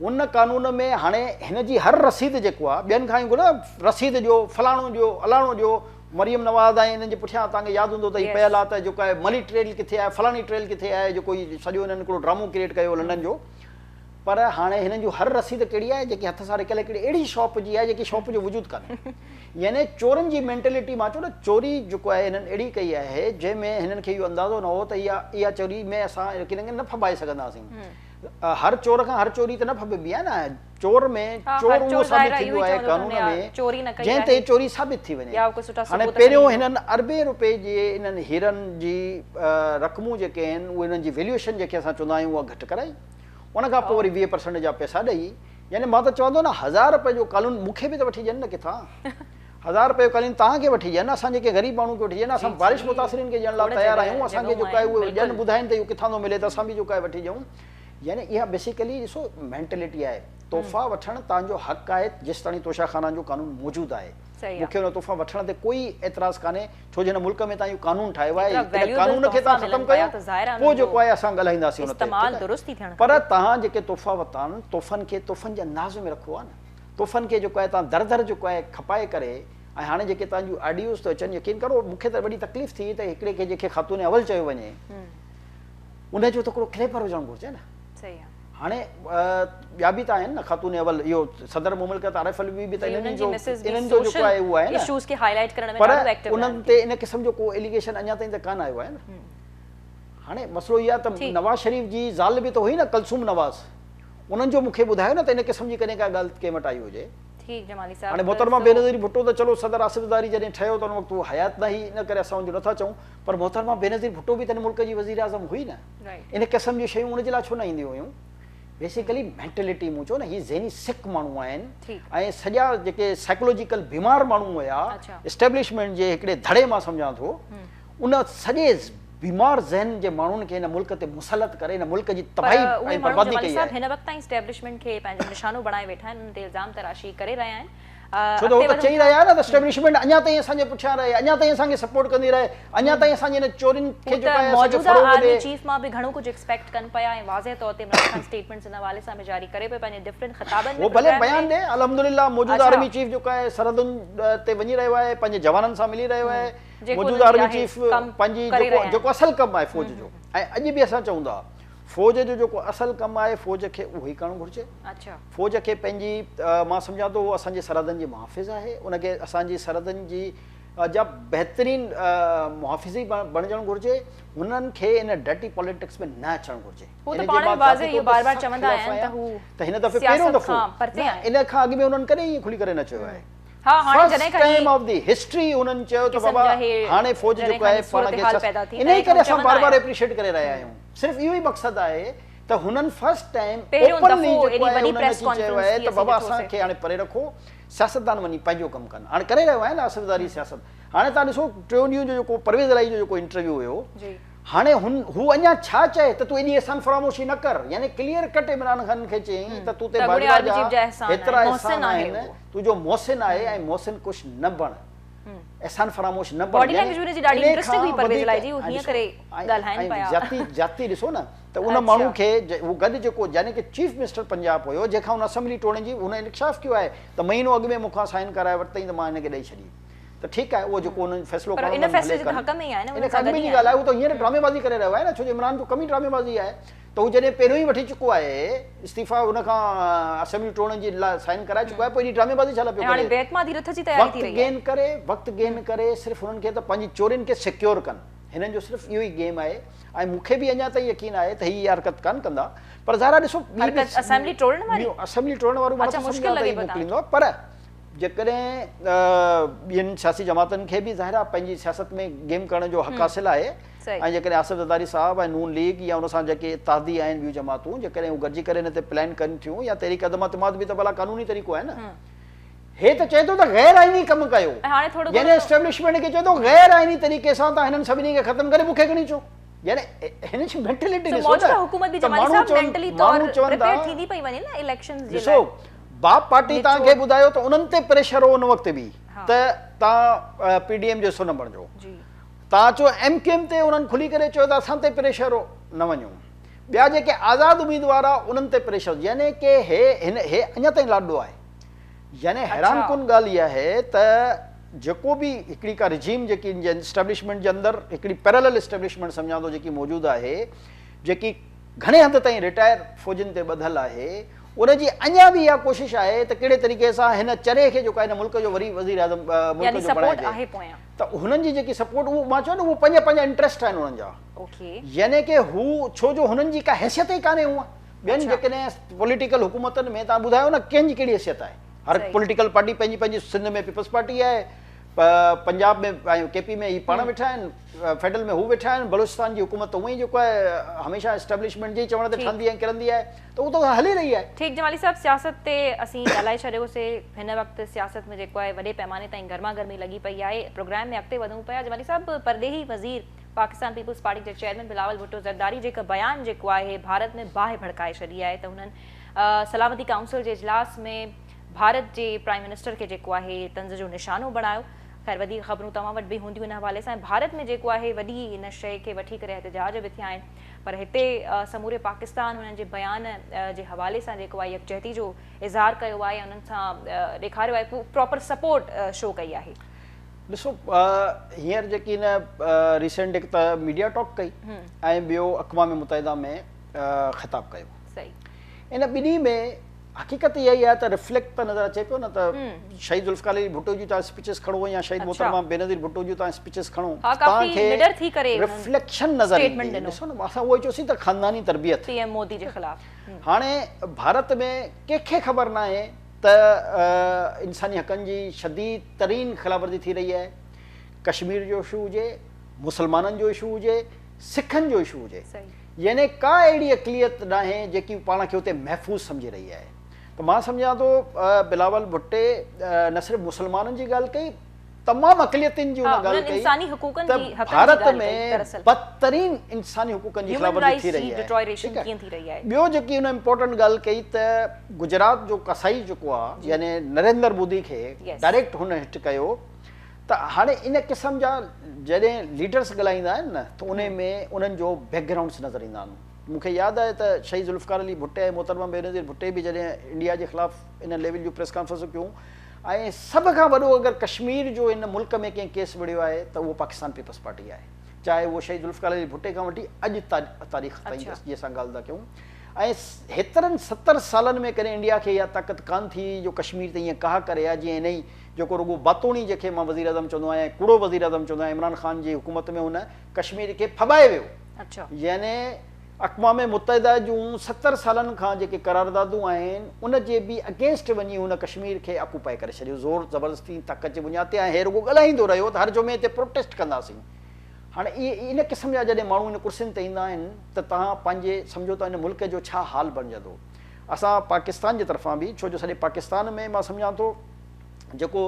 उन कानून में हाणे हिन जी हर रसीद जेको आहे ॿियनि खां ई घुरो रसीद जो फलाणो जो अलाणो जो, मरियम नवाज़ ऐं हिननि जे पुठियां तव्हांखे यादि हूंदो त हीअ पयल आहे त जेको आहे मली ट्रेल किथे आहे, फलाणी ट्रेल किथे आहे, जेको सॼो हिननि हिकिड़ो ड्रामो क्रिएट कयो लंडन जो। पर हाणे हिननि जूं हर रसीद कहिड़ी आहे जेकी हथ सां रिकल हिकिड़ी अहिड़ी शॉप जी आहे जेकी शॉप जो वजूदु कान्हे। यानी चोरनि जी मेंटेलिटी, मां चओ न चोरी जेको आहे हिननि अहिड़ी कई आहे जंहिंमें हिननि खे इहो अंदाज़ो न हो त इहा चोरी में असां हिनखे न फबाए सघंदासीं। हर चोर खां हर चोरी त न फबी आहे न, चोर में चोर उहो साबित थींदो आहे कानून में जंहिं ते चोरी साबित थी वञे। हाणे पहिरियों हिननि अरबे रुपए जे हिननि हीरनि जी रक़मूं जेके आहिनि उहे हिननि जी वैल्यूएशन जेके असां चवंदा आहियूं उहा घटि कराई, उन खां पोइ वरी 20% जा पैसा ॾेई, यानी मां त चवंदो न 1000 रुपए जो कानून मूंखे बि त वठी ॾियनि न किथां, 1000 रुपए जो कानून तव्हांखे वठी ॾियनि, असां जेके ग़रीब माण्हू खे वठी ॾियनि, असां बारिश मुतासिरीन खे ॾियण लाइ तयारु आहियूं, असांखे जेको आहे उहे ॼण ॿुधाइनि त इहो किथां थो मिले त असां बि जेको आहे वठी ॾियूं। यानी इहा बेसिकली ॾिसो मेंटेलिटी आहे, तोहफ़ा वठणु तव्हांजो हक़ आहे जेसि ताईं तोशाखाना जो कानून मौजूदु आहे। मूंखे हुन तोहफ़ा वठण ते कोई एतिराज़ कान्हे, छो जो हिन मुल्क में तव्हां इहो कानून ठाहियो आहे, कानून खे तव्हां ख़तमु कयो पोइ जेको आहे असां ॻाल्हाईंदासीं हुन ते। पर तव्हां जेके तोहफ़ा वरिता आहिनि तोहफ़नि खे तोहफ़नि जे अंदाज़ में रखो आहे न, तोहफ़नि खे जेको आहे तव्हां दर दर जेको आहे खपाए करे ऐं हाणे जेके तव्हांजूं ऑडियोज़ तो अचनि, यकीन करो मूंखे त वॾी तकलीफ़ थी त हिकिड़े खे जेके ख़ातून अवल चयो वञे उनजो त हिकिड़ो क्लेपर हुजणु घुरिजे न। सही आहे। हाणे ॿिया बि त आहिनि न ख़ातून अवल, इहो सदर मुमलिकत आरिफ अलवी बि त इन्हनि जो जेको आहे उहो आहे न, इश्यूज़ खे हाईलाइट करण में पर ॾाढो एक्टिव उन्हनि ते इन क़िस्म जो को एलिगेशन अञा ताईं त कान आयो आहे न। हाणे मसइलो इहो आहे त नवाज़ शरीफ़ जी ज़ाल बि त हुई न, कलसूम नवाज़, उन्हनि जो मूंखे ॿुधायो न त इन क़िस्म जी कॾहिं का ॻाल्हि कंहिं वटि आई हुजे। ठीक जमाली साहब, हाणे मोहतरमा बेनज़ीर भुट्टो त चलो सदर आसिफ ज़रदारी जॾहिं ठहियो त उन वक़्तु हयात न ही, इन करे असां उनजो नथा चऊं, पर मोहतरमा बेनज़ीर भुट्टो बि त मुल्क जी वज़ीर आज़म हुई न। इन क़िस्म जी शयूं उनजे लाइ छो न ईंदियूं हुयूं? बेसिकली मेंटेलिटी मूं चयो न, ही ज़हनी सिक माण्हू आहिनि ऐं सॼा जेके साइकोलॉजिकल बीमार माण्हू हुया एस्टेब्लिशमेंट जे हिकिड़े धड़े मां सम्झां थो, उन सॼे बीमार ज़हन जे माण्हुनि खे हिन मुल्क ते मुसलत करे हिन मुल्क जी तबाही ऐं बर्बादी कई आहे। हिन वक़्त ताईं एस्टेब्लिशमेंट खे पंहिंजो निशानो बणाए वेठा आहिनि, उन ते इल्ज़ाम तराशी करे रहिया आहिनि। छो त उहो त चई रहिया न त एस्टेब्लिशमेंट अञा ताईं असांजे पुठियां रहे, अञा ताईं असांखे सपोर्ट कंदी रहे, अञा ताईं असांजे हिन चोरियुनि खे जेको आहे असांखे फ़रोग़ ॾे। आर्मी चीफ मां बि घणो कुझु एक्सपेक्ट कनि पिया ऐं वाज़ह तौर ते इमरान ख़ान स्टेटमेंट्स इन हवाले सां बि जारी करे पियो पंहिंजे डिफरेंट ख़िताबनि में। वो भले बयान ॾे, अल्हम्दुलिल्लाह मौजूदा आर्मी चीफ जेको आहे सरहदुनि ते वञी रहियो आहे, पंहिंजे जवाननि सां मिली रहियो आहे। मौजूदा आर्मी चीफ पंहिंजी जेको असल कमु आहे फ़ौज जो, ऐं अॼु बि असां चऊं था फ़ौज जो जेको असल कमु आहे फ़ौज खे उहो ई करणु घुरिजे। फ़ौज खे पंहिंजी मां सम्झां थो असांजे सरहदनि जी मुहाफ़िज़ आहे, उनखे असांजी सरहदनि जी जा बहितरीन मुहाफ़िज़ी बणजणु घुरिजे, हुननि खे इन डर्टी पॉलिटिक्स में न अचणु घुरिजे। त हिन दफ़े पहिरियों दफ़ो इन खां अॻु में उन्हनि कॾहिं ईअं खुली करे न चयो आहे। First time of the history उन्हनि चयो त बाबा हाणे फ़ौज जेको आहे पाण खे, इन करे असां बार बार एप्रिशिएट करे रहिया आहियूं। सिर्फ़ु इहो ई मक़सदु आहे त हुननि फर्स्ट टाइम ओपनली जेको आहे उन्हनि अची चयो आहे त बाबा असांखे हाणे परे रखो, सियासतदान वञी पंहिंजो कमु कनि। हाणे करे रहियो आहे न आसिफ़ज़ारी सियासत। हाणे तव्हां ॾिसो टियों ॾींहं जो जेको परवेज़ इलाही जो जेको इंटरव्यू हुयो, हाणे हू अञा छा चए त तूं एॾी अहसान फरामोशी न कर, यानी क्लियर कट इमरान ख़ान खे चयईं त तूं ते बाजवा जा हेतिरा अहसान आहिनि, तुंहिंजो मोहसिन आहे ऐं मोहसिन कुझु न बण, एहसान फरामोश न बण। जाती ॾिसो न त उन माण्हू खे उहो गॾु जेको यानी कि चीफ मिनिस्टर पंजाब हुयो, जंहिंखां उन असेंबली टोड़ण जी हुन इंकशाफ़ कयो आहे त महीनो अॻु में मूंखां साइन कराए वरितईं त मां हिनखे ॾेई छॾी। त ठीकु आहे, उहो जेको उन्हनि फ़ैसिलो खणो इन खां अॻु में जी ॻाल्हि आहे, उहो त हींअर ड्रामेबाज़ी करे रहियो आहे न, छो जो इमरान जो कम ई ड्रामेबाज़ी आहे। त हू जॾहिं पहिरियों ई वठी चुको आहे इस्तीफ़ा, हुनखां असेंबली टोड़ण जी लाइ साइन कराए चुको आहे, पोइ एॾी ड्रामेबाज़ी छा पियो करे? वक़्तु गेन करे सिर्फ़ु हुननि खे त पंहिंजी चोरियुनि खे सिक्योर कनि, हिननि जो सिर्फ़ु इहो ई गेम आहे। ऐं मूंखे बि अञा ताईं यकीन आहे त हीअ हरकत कान कंदा, पर ज़ारा ॾिसो असेंबली टोड़ण वारो मोकिलींदो, पर जेकॾहिं ॿियनि सियासी जमातनि खे बि ज़ाहिर आहे पंहिंजी सियासत में गेम करण जो हक़ हासिलु आहे। ऐं जेकॾहिं आसिफ़ ज़रदारी साहिबु ऐं नून लीग या उन सां जेके इत्तेहादी आहिनि ॿियूं जमातूं, जेकॾहिं हू गॾिजी करे हिन ते प्लान कनि थियूं, या तहरीक अदम इत्तेमाद बि त भला कानूनी तरीक़ो आहे न। हे त चए थो त गैर आइनी कमु कयो, यानी एस्टेब्लिशमेंट खे चए थो गैर आइनी तरीक़े सां तव्हां हिननि सभिनी खे ख़तमु करे मूंखे खणी अचो, यानी हिन जी मेंटेलिटी ॾिसो न। बाप पार्टी तव्हांखे ॿुधायो त उन्हनि ते प्रेशर हो उन वक़्तु बि त तव्हां PDM जो हिसो न बणिजो, तव्हां चओ MQM ते उन्हनि खुली करे चयो त असां ते प्रेशर हो न वञो, ॿिया जेके आज़ाद उम्मीदवार आहे उन्हनि ते प्रेशर, यानी कि हे अञा ताईं लाॾो आहे। यानी हैरान कुन ॻाल्हि इहा आहे त जेको बि हिकिड़ी का रिजीम जेकी एस्टेब्लिशमेंट जे अंदरि हिकिड़ी पैरेलल एस्टेब्लिशमेंट सम्झां थो जेकी मौजूदु आहे, जेकी घणे हद ताईं रिटायर फ़ौजियुनि ते ॿधलु आहे, उनजी अञा बि इहा कोशिशि आहे त कहिड़े तरीक़े सां हिन चरे खे जेको आहे हिन मुल्क जो वरी वज़ीर आज़म मुल्क जो बणाइजे। त हुननि जी जेकी सपोर्ट, उहो मां चयो न उहो पंहिंजा इंट्रस्ट आहिनि हुननि जा, यानी कि हू छो जो हुननि जी का हैसियत ई कान्हे। हूअ ॿियनि जेकॾहिं पॉलिटिकल हुकूमतनि में तव्हां ॿुधायो न कंहिंजी कहिड़ी हैसियत आहे, हर पॉलिटिकल पार्टी पंहिंजी पंहिंजी, सिंध में पीपल्स पार्टी आहे, पंजाब में ऐं KP में ही पाण वेठा आहिनि, फेडरल में हू वेठा आहिनि, बलूचिस्तान जी हुकूमत उहो ई जेको आहे हमेशह एस्टेब्लिशमेंट जे चवण ते ठहंदी ऐं किरंदी आहे, त उहो त हली रही आहे। ठीकु जमाली साहब, सियासत ते असीं ॻाल्हाए छॾियोसीं। हिन वक़्तु सियासत में जेको आहे वॾे पैमाने ताईं गर्मा गर्मी लॻी पई आहे। प्रोग्राम में अॻिते वधूं पिया। जमाली साहब, परदेही वज़ीर पाकिस्तान पीपल्स पार्टी जे चेयरमैन बिलावल भुट्टो ज़रदारी जे हिकु बयान जेको आहे भारत में बाहि भड़काए छॾी आहे त हुननि सलामती काउंसिल जे इजलास में भारत जे प्राइम मिनिस्टर खे जेको आहे तंज़ जो निशानो बणायो। ख़ैर वधीक ख़बरूं तव्हां वटि बि हूंदियूं इन हवाले सां। भारत में जेको आहे वॾी इन शइ खे वठी करे एहतजाज बि थिया आहिनि, पर हिते समूरे पाकिस्तान हुननि जे बयान जे हवाले सां जेको आहे यकजहती जो इज़हार कयो आहे, उन्हनि सां ॾेखारियो आहे, प्रॉपर सपोर्ट शो कई आहे। ॾिसो हींअर जेकी न रिसेंट हिकु त मीडिया टॉक कई ऐं ॿियो अक़वाम मुतहिदा में ख़िताबु कयो। सही, इन ॿिन्ही में हक़ीक़त इहा ई आहे त रिफ्लेक्ट त नज़र अचे पियो न त शहीद ज़ुल्फ़िकार अली भुट्टो जी तव्हां स्पीचेस खणो या शहीद मोहतरमा बेनज़ीर भुट्टो जी तव्हां स्पीचेस खणो, तव्हांखे रिफ्लेक्शन नज़र ईंदी। ॾिसो न, असां उहो चयोसीं त ख़ानदानी तरबियत पीएम मोदी जे ख़िलाफ़। हाणे भारत में कंहिंखे ख़बर न आहे त इंसानी हक़नि जी शदीद तरीन ख़िलाफ़वर्ज़ी थी रही आहे। कश्मीर जो इशू हुजे, मुसलमाननि जो इशू हुजे, सिखनि जो इशू हुजे, यानी का अहिड़ी अक़लियत न आहे जेकी पाण खे उते महफ़ूज़ सम्झी रही आहे। त मां सम्झां थो बिलावल भुट्टे न सिर्फ़ु मुसलमाननि जी ॻाल्हि कई, तमामु अक़लियतुनि जी उन ॻाल्हि कई त भारत में बदतरीन इंसानी हुकूकनि जी ख़िलाफ़वर्ज़ी थी रही आहे। ॿियो जेकी हुन इम्पोर्टेंट ॻाल्हि कई त गुजरात जो कसाई जेको आहे, यानी नरेंद्र मोदी खे डायरेक्ट हुन हिट कयो। त हाणे इन क़िस्म जा जॾहिं लीडर्स ॻाल्हाईंदा आहिनि न त उन में उन्हनि जो बैकग्राउंड्स नज़र ईंदा आहिनि। मूंखे यादि आहे त शहीद ज़ुल्फ़िकार अली भुट्टे ऐं मोहतरमा बेनज़ीर भुट्टे बि जॾहिं इंडिया जे ख़िलाफ़ु इन लेवल जूं प्रेस कॉन्फ्रेंसूं कयूं, ऐं सभ खां वॾो अगरि कश्मीर जो इन मुल्क में कंहिं केस विढ़ियो आहे त उहो पाकिस्तान पीपल्स पार्टी आहे, चाहे उहो शहीद ज़ुल्फ़िकार अली भुट्टे खां वठी अॼु तारीख़ ताईं जी असां ॻाल्हि था कयूं। ऐं हेतिरनि 70 सालनि में कॾहिं इंडिया खे इहा ताक़त कान थी जो कश्मीर ते ईअं कहा करे आहे जीअं इन ई जेको रुगो बातोणी जंहिंखे मां वज़ीर आज़म चवंदो आहियां, कूड़ो वज़ीर आज़म चवंदो आहियां, इमरान ख़ान जी हुकूमत में हुन कश्मीर खे फॿाए वियो। यानी अक़वाम मुतहिदा जूं 70 सालनि खां जेके करारदादूं आहिनि उन जे बि अगेंस्ट वञी हुन कश्मीर खे ऑक्यूपाए करे छॾियो ज़ोर ज़बरदस्ती ताक़त जे बुनियाद ते। ऐं हे रुगो ॻाल्हाईंदो रहियो त हर जुमे ते प्रोटेस्ट कंदासीं। हाणे इहे इन क़िस्म जा जॾहिं माण्हू इन कुर्सियुनि ते ईंदा आहिनि त तव्हां पंहिंजे सम्झो त इन मुल्क जो छा हाल बणिजंदो। असां पाकिस्तान जे तरफ़ां बि, छो जो सॼे पाकिस्तान में मां सम्झां थो जेको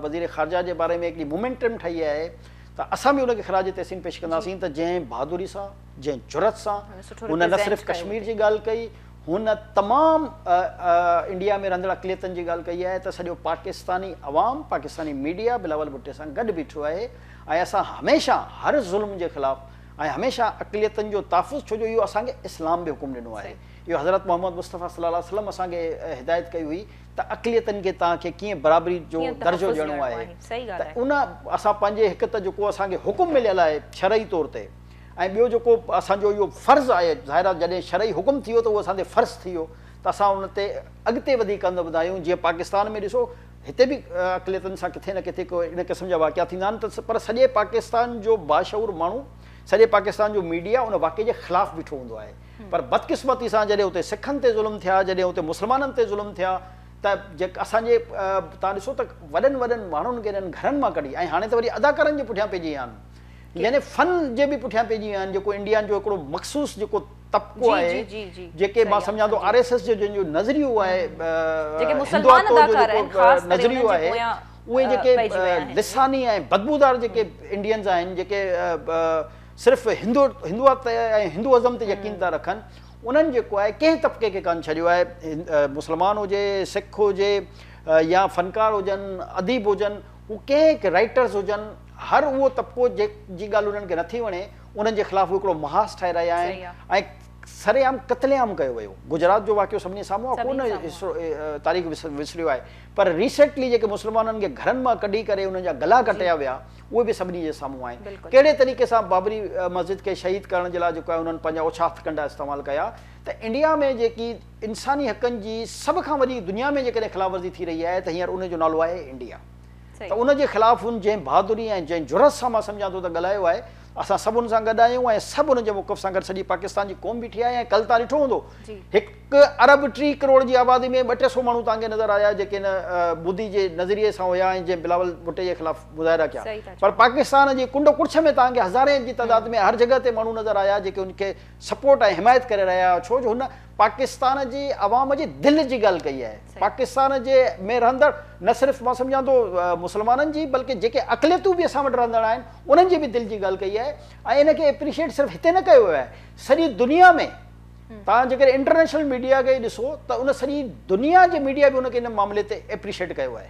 वज़ीर ख़ारजा जे बारे में हिकिड़ी मोमेंटम ठही आहे त असां बि उनखे ख़राज तहसीन पेश कंदासीं त जंहिं बहादुरी सां, जंहिं जुरत सां हुन न सिर्फ़ु कश्मीर जी ॻाल्हि कई, हुन तमामु इंडिया में रहंदड़ अक़लियतनि जी ॻाल्हि कई आहे त सॼो पाकिस्तानी अवाम, पाकिस्तानी मीडिया बिलावल भुट्टे सां गॾु बीठो आहे। ऐं असां हमेशह हर ज़ुल्म जे ख़िलाफ़ु ऐं हमेशह अक़लियतनि जो तहफ़ुज़, छो जो इहो असांखे इस्लाम बि हुकुम ॾिनो आहे। इहो हज़रत मोहम्मद मुस्तफ़ा सल्लल्लाहु अलैहि वसल्लम असांखे हिदायत कई हुई त अक़लियतनि खे तव्हांखे कीअं बराबरी जो दर्जो ॾियणो आहे। त उन असां पंहिंजे हिकु त जेको असांखे हुकुम मिलियल आहे शरई तौर ते, ऐं ॿियो जेको असांजो इहो फ़र्ज़ु आहे, ज़ाहिर आहे जॾहिं शरई हुकुम थी वियो त उहो असांते फ़र्ज़ु थी वियो त असां उन ते अॻिते वधी कंदा वधायूं। जीअं पाकिस्तान में ॾिसो, हिते बि अक़लियतुनि सां किथे न किथे को इन क़िस्म जा वाक़िया थींदा आहिनि त पर सॼे पाकिस्तान जो बाशऊर माण्हू, सॼे पाकिस्तान जो मीडिया उन वाक़े जे ख़िलाफ़ु बीठो हूंदो आहे। पर बदकिस्मती सां जॾहिं उते सिखनि ते ज़ुल्म थिया, जॾहिं उते मुसलमाननि ते ज़ुल्म थिया, त जेका असांजे तव्हां ॾिसो त वॾनि वॾनि माण्हुनि खे इन्हनि घरनि मां कढी, ऐं हाणे त वरी अदाकारनि जे पुठियां पइजी विया आहिनि, यानी फ़न जे बि पुठियां पइजी विया आहिनि। जेको इंडिया जो हिकिड़ो मख़सूस जेको तबिको आहे, जेके मां सम्झां थो RSS जो जंहिंजो नज़रियो आहे, नज़रियो आहे, उहे जेके लिसानी ऐं बदबूदार जेके इंडियंस आहिनि, जेके सिर्फ़ु हिंदुअत ऐं हिंदुअज़म ते यकीन था रखनि, उन्हनि जेको आहे कंहिं तबिके खे कान छॾियो आहे। मुस्लमान हुजे, सिख हुजे, या फ़नकार हुजनि, अदीब हुजनि, उहे कंहिं राइटर्स हुजनि, हर उहो तबिको जी ॻाल्हि उन्हनि खे नथी वणे, उन्हनि जे ख़िलाफ़ु हिकिड़ो महास ठाहे रहिया आहिनि ऐं सरेआम क़त्लेआम कयो वियो। गुजरात जो वाक़ियो सभिनी साम्हूं आहे, कोन तारीख़ विसरियो आहे, पर रिसेंटली जेके मुसलमाननि खे घरनि मां कढी करे उन्हनि जा गला कटिया विया, उहे बि सभिनी जे साम्हूं आहिनि। कहिड़े तरीक़े सां बाबरी मस्जिद खे शहीद करण जे लाइ जेको आहे उन्हनि पंहिंजा ओछा हथकंडा इस्तेमालु कया। त इंडिया में जेकी इंसानी हक़नि जी सभ खां वॾी दुनिया में जेकॾहिं ख़िलाफ़वर्ज़ी थी रही आहे त हींअर उनजो नालो आहे इंडिया। त उनजे ख़िलाफ़ हुन जंहिं बहादुरी ऐं जंहिं जुरत सां मां सम्झां थो त ॻाल्हायो आहे, असां सभु हुन सां गॾु आहियूं ऐं सभु हुनजे मौक़िफ़ सां गॾु सॼी पाकिस्तान जी क़ौम बीठी आहे। ऐं कल्ह तव्हां ॾिठो हूंदो, 1 अरब 3 करोड़ जी आबादी में 200-300 माण्हू तव्हांखे नज़र आया जेके न बुधी जे नज़रिए सां हुया ऐं जंहिं बिलावल भुट्टे जे ख़िलाफ़ मुज़ाहिरा कया। पर पाकिस्तान जी कुंड कुड़छ में तव्हांखे हज़ारे जी तइदाद में हर जॻह ते माण्हू नज़र आया जेके उनखे सपोर्ट ऐं हिमायत करे रहिया, छो जो हुन पाकिस्तान जी अवाम जी दिलि जी ॻाल्हि कई आहे। पाकिस्तान जे में रहंदड़ न सिर्फ़ु मां सम्झां थो मुसलमाननि जी, बल्कि जेके अक़लियतूं बि असां वटि रहंदड़ आहिनि उन्हनि जी बि दिलि जी ॻाल्हि कई आहे। ऐं इनखे एप्रिशिएट सिर्फ़ु हिते न कयो वियो आहे, सॼी दुनिया में। तव्हां जेकर इंटरनेशनल मीडिया खे ॾिसो त उन सॼी दुनिया जे मीडिया बि उनखे इन मामले ते एप्रिशिएट कयो आहे।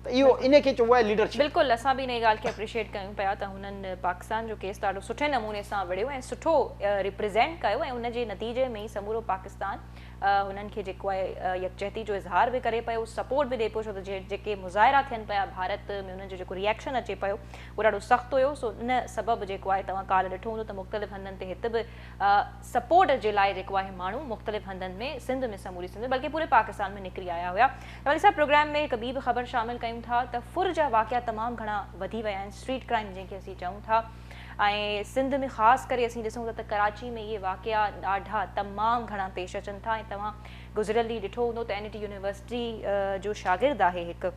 त इहो इन खे चइबो आहे लीडरशिप। बिल्कुलु, असां बि इन ॻाल्हि खे अप्रिशिएट कयूं पिया त हुननि पाकिस्तान जो केस ॾाढो सुठे नमूने सां विढ़ियो ऐं सुठो रिप्रेज़ेंट कयो ऐं उनजे नतीजे में ई समूरो पाकिस्तान हुननि खे जेको आहे यकजहती जो इज़हार बि करे पियो, सपोर्ट बि ॾिए पियो, छो त जेके मुज़ाहिरा थियनि पिया भारत में उन्हनि जो जेको रिएक्शन अचे पियो उहो ॾाढो सख़्तु हुयो। सो इन सबबु जेको आहे तव्हां काल्ह ॾिठो हूंदो त मुख़्तलिफ़ हंधनि ते हिते बि सपोर्ट जे लाइ जेको आहे माण्हू मुख़्तलिफ़ हंधनि में सिंध में समूरी सिंध बल्कि पूरे पाकिस्तान में निकिरी आया हुआ। वरी साहब प्रोग्राम में हिकु ॿी बि ख़बर शामिल कयूं था त फुर जा वाक़िया तमामु घणा वधी विया आहिनि, स्ट्रीट क्राइम जंहिंखे असीं चऊं था, ऐं सिंध में ख़ासि करे असीं ॾिसूं था त कराची में इहे वाक़िया ॾाढा तमामु घणा पेश अचनि था। ऐं तव्हां गुज़िरियल ॾींहुं ॾिठो हूंदो त NIT यूनिवर्सिटी जो शागिर्दु आहे हिकु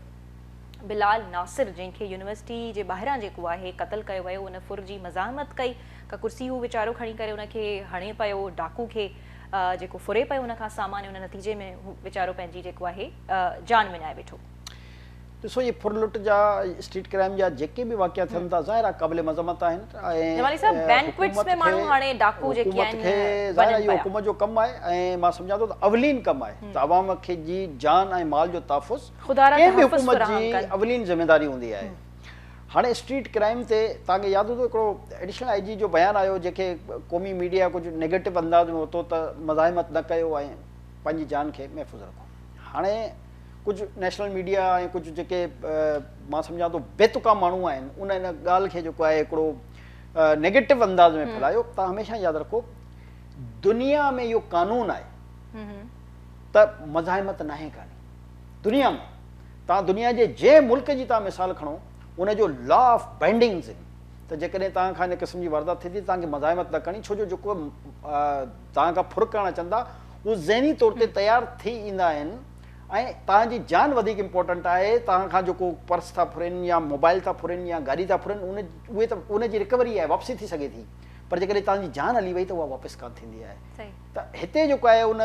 बिलाल नासिर, जंहिंखे यूनिवर्सिटी जे ॿाहिरां जेको आहे क़तल कयो वियो, उन फुर जी मज़ाहमत कई, का कुर्सी हू वीचारो खणी करे उनखे हणे पियो, डाकू खे जेको फुरे पियो उन खां सामान, उन नतीजे में हू वीचारो पंहिंजी जेको आहे जान विञाए वेठो। ॾिसो ये फुरलुट जा स्ट्रीट क्राइम जा जेके बि वाक़िया थियनि था ज़ाहिर आहे क़ाबिल मज़म्मत आहिनि ऐं जमाली साहब बैंक्वेट्स में माण्हू हाणे डाकू जेके आहिनि ज़ाहिर आहे इहो हुकूमत जो कमु आहे ऐं मां सम्झां थो त अवलीन कमु आहे त अवाम खे जी जान ऐं माल जो तहफ़ुज़ कंहिं बि हुकूमत जी अवलीन ज़िम्मेदारी हूंदी आहे। हाणे स्ट्रीट क्राइम ते तव्हांखे यादि हूंदो हिकिड़ो एडिशनल IG जो बयानु आयो, जेके क़ौमी मीडिया कुझु नेगेटिव अंदाज़ में वरितो त मज़ाहिमत न कयो ऐं पंहिंजी जान खे महफ़ूज़ रखो। हाणे कुझु नेशनल मीडिया ऐं कुझु जेके मां सम्झां थो बेतुका माण्हू आहिनि उन इन ॻाल्हि खे जेको आहे हिकिड़ो नेगेटिव अंदाज़ में फैलायो। तव्हां हमेशह यादि रखो दुनिया में इहो कानून आहे त मज़ाहिमत न आहे कान्हे दुनिया में। तव्हां दुनिया जे जंहिं मुल्क जी तव्हां मिसाल खणो उनजो लॉ ऑफ बाइंडिंग्स आहिनि त जेकॾहिं तव्हां खां इन क़िस्म जी वारदात थिए थी तव्हांखे मज़ाहिमत न करणी, छो जो जेको तव्हां खां फुर करणु अचनि था उहे ज़हनी तौर ते तयारु थी ईंदा आहिनि ऐं तव्हांजी जान वधीक इम्पोर्टेंट आहे। तव्हां खां जेको पर्स था फुरनि या मोबाइल था फुरनि या गाॾी था फुरनि उहे त उनजी रिकवरी आहे, वापसी थी सघे थी, पर जेकॾहिं तव्हांजी जान हली वई त उहा वापसि कान थींदी आहे। त हिते जेको आहे उन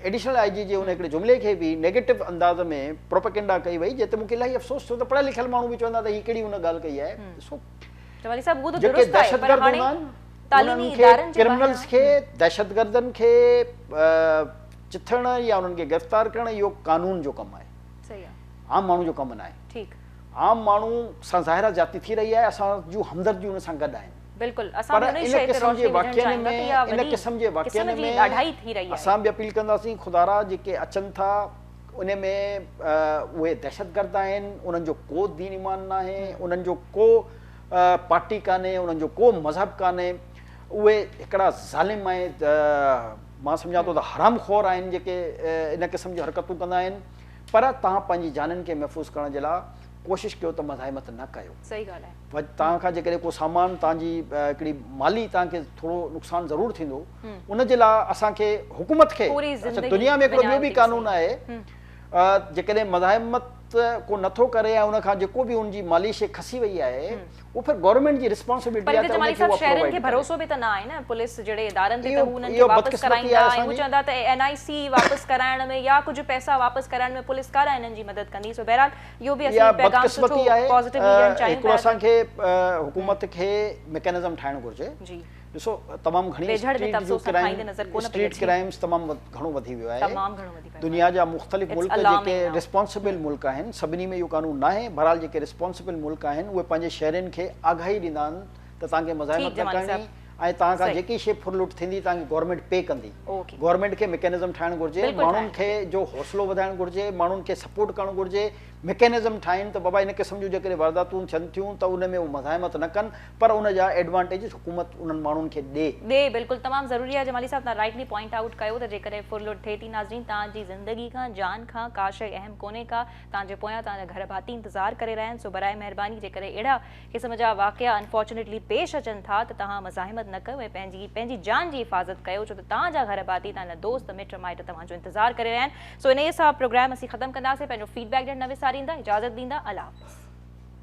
एडिशनल IG जे उन हिकिड़े जुमिले खे बि नेगेटिव अंदाज़ में प्रोपेगेंडा कई वई, जिते मूंखे इलाही अफ़सोस थियो त पढ़ियल लिखियल माण्हू बि चवंदा त हीअ कहिड़ी उन ॻाल्हि कई आहे। ॾिसो जेके दहशतगर्द हूंदा आहिनि उन्हनि खे क्रिमिनल्स खे दहशतगर्दनि खे चिथण या उन्हनि खे गिरफ़्तार करणु इहो कानून जो कमु आहे, आम माण्हू जो कमु न आहे। आम माण्हू सां ज़ाहिर जाती थी रही आहे, असां जूं हमदर्दियूं उन सां गॾु आहिनि, पर इन क़िस्म जे वाक़ियनि में असां बि अपील कंदासीं खुदारा जेके अचनि था उन में उहे दहशतगर्द आहिनि, उन्हनि जो को दीन ईमान न आहे, उन्हनि जो को पार्टी कान्हे, उन्हनि जो को मज़हब कान्हे, उहे हिकिड़ा ज़ालिम ऐं मां सम्झां थो त हरामखोर आहिनि जेके इन क़िस्म जी हरकतूं कंदा आहिनि। पर तव्हां पंहिंजी जाननि खे महफ़ूज़ करण जे लाइ कोशिशि कयो त मज़ाहिमत न कयो। सही ॻाल्हि आहे। तव्हां खां जेकॾहिं को सामान तव्हांजी हिकिड़ी माली तव्हांखे थोरो नुक़सानु ज़रूरु थींदो, उन जे लाइ असांखे हुकूमत खे दुनिया में हिकिड़ो ॿियो बि कानून आहे, जेकॾहिं मज़ाहिमत को नथो करे या उन खां जेको बि उनजी माली शइ खसी वई आहे उहो फिर गवर्नमेंट जी रिस्पॉन्सिबिलिटी आहे। जमाली साहब शहरनि खे भरोसो बि त न आहे न पुलिस जहिड़े इदारनि ते त हुननि खे वापसि कराईंदा ऐं हू चवंदा त NIC वापसि कराइण में या कुझु पैसा वापसि कराइण में पुलिस कारा हिननि जी मदद कंदी। सो बहरहाल इहो बि असीं पैगाम सुठो पॉजिटिव ॾियणु चाहियूं। हिकिड़ो असांखे हुकूमत खे मैकेनिज़म ठाहिणु घुरिजे। ॾिसो तमामु घणी स्ट्रीट क्राइम्स तमामु घणो वधी वियो आहे। दुनिया जा मुख़्तलिफ़ मुल्क जेके रिस्पॉन्सिबल मुल्क आहिनि सभिनी में इहो कानून न आहे, बहरहाल जेके रिस्पॉन्सिबल मुल्क आहिनि उहे पंहिंजे शहरनि खे आगाही ॾींदा आहिनि त तव्हांखे मज़ाहिमत न करणी ऐं तव्हां खां जेकी शइ फुरलुट थींदी तव्हांखे गवर्नमेंट पे कंदी। गवर्नमेंट खे मैकेनिज़म ठाहिणु घुरिजे, माण्हुनि खे जो हौसलो वधाइणु घुरिजे, माण्हुनि खे सपोर्ट करणु घुरिजे, मैकेनिज़म ठाहिनि त बाबा इन क़िस्म जूं जेकॾहिं वारदातूं थियनि थियूं त उन में उहे मज़ाहिमत न कनि, पर उन जा एडवांटेजिस हुकूमत उन्हनि माण्हुनि खे ॾे। बिल्कुलु तमामु ज़रूरी आहे। जमाली साहब तव्हां राइटली पॉइंट आउट कयो त जेकॾहिं फुरलुट थिए थी नाज़रीन तव्हांजी ज़िंदगी खां जान खां का शइ अहम कोन्हे का, तव्हांजे पोयां तव्हांजा घर भाती इंतज़ारु करे रहिया आहिनि। सो बराए महिरबानी जेकॾहिं अहिड़ा क़िस्म जा वाक़िया अनफॉर्चुनेटली पेश अचनि था त तव्हां मज़ाहिमत न कयो ऐं पंहिंजी जान जी हिफ़ाज़त कयो, छो त तव्हांजा घर भाती तव्हांजा दोस्त मिट माइट तव्हांजो इंतज़ारु करे रहिया आहिनि। सो इन सां प्रोग्राम असीं ख़तमु कंदासीं। पंहिंजो फीडबैक ॾियणु न विसारींदा, इजाज़त ॾींदा। अल्लाह हाफ़िज़।